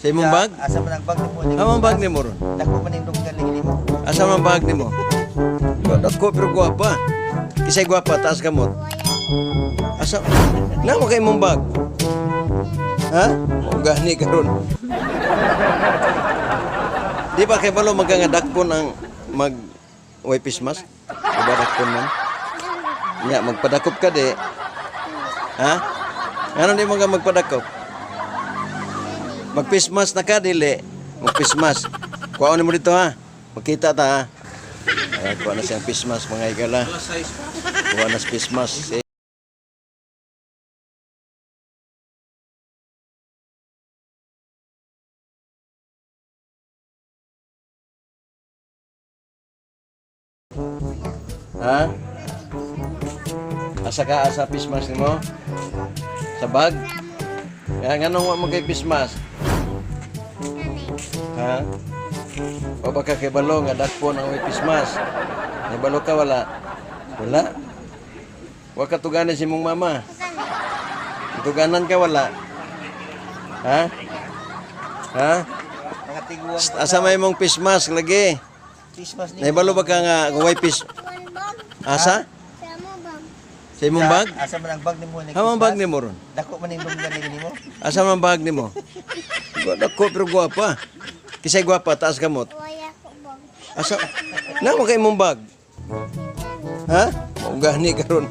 Sa imong bag? Asa man ang bag nimo? Amang bag nimo ron. Dako man yung dunggan lagi nimo. Asa man bag nimo? Dako pero guwapa. Kisay guwapa taas kamot. Asa? Namo kay imong bag? Ha? O gani karon. Di ba kay balo magkangadakpon ang mag wipes mask? Diba dakpon man? Nya magpadakop ka di. Ha? Ano di mo ka magpadakop? Magpismas na ka, dili. Magpismas. Kuha mo dito, ha? Makita ta, ha? Ay, kuha na siyang pismas, mga igala. Kuha na sa pismas. Ha? Asa ka, asa pismas ni mo? Sa bag? Kaya nga nung mo kay pismas? Ha? O baka kay balo nga dakpo ang pismas? May balo ka wala? Wala? Wa ka tuganan si mong mama? Tuganan ka wala? Ha? Ha? Mga tiguang Asa may mong pismas lagi? Christmas ni. Naibalo ba ka nga kung pis... Asa? Sa imong bag? Asa man ang bag nimo? Amang bag nimo ron. Dako man yung dunggan lagi nimo. Asa man bag nimo? Dako pero guwapa. Kisay guwapa taas kamot. Asa? Namo kay imong bag? Ha? O gani karon.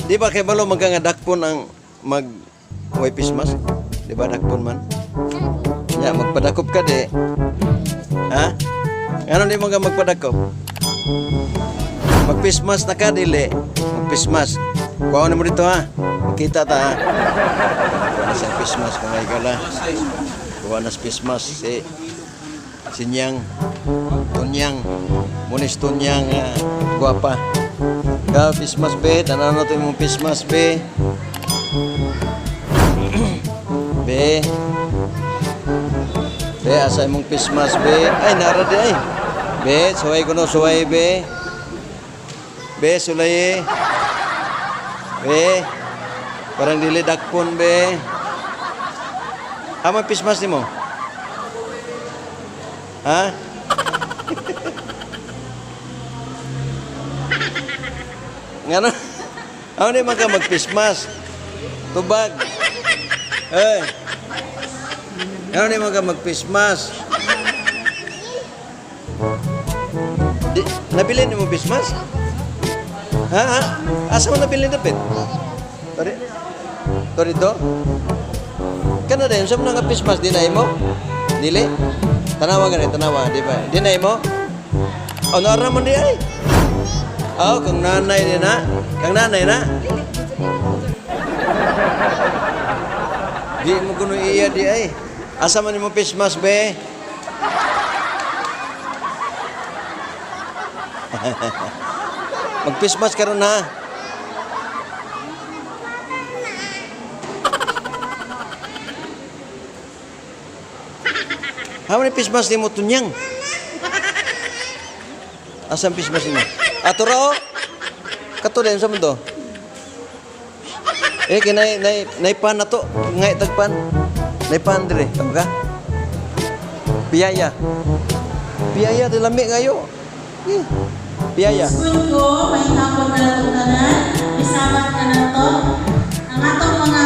Di ba kay balo magkangadakpon ang mag wipes mask? Di ba dakpon man? Ya magpadakop ka di. Ha? Ano di mo ka magpadakop? Magpismas na ka, dili. Magpismas. Kuha mo dito, ha? Makita ta, ha? Kuha na siyang pismas, mga igala. Kuha na sa pismas. Si Nyang. Tunyang. Munis Tunyang. Guwapa. Ka, pismas, be. Tanaw na ito yung pismas, be. Be. Be, asa mong pismas, be. Ay, narad ay. Be, suway ko no, suway, be. Be, sulay. Be. Parang dili dakpon, be. May pismas ni mo? Ha? Ngano? Ano di man ka magpismas? Tubag. Ano di man ka magpismas? Nabili ni mo pismas? Ha? Asa mo nabili na pit? Tori do? Kana din, saan mo nga pismas? Dinay mo? Dili? Tanawa ganit, tanawa. Di ba? Dinay mo? O, naara mo di ay? O, kang nanay din na? Kang nanay na? Di mo kuno iya di ay. Asa man mo pismas, be? Magpismas ka ron, ha? Haman yung pismas ni mo, Tunyang? Asan pismas ni mo? Ato ra, o? Kato din, saan mo to? Naipan na to. Ngay tagpan. Naipan dire. Tama ka? Piyaya. Piyaya, dilami ngayo. Piyaya. School ko, may hapon na lang tanan, isamat na na to. Ang atong mga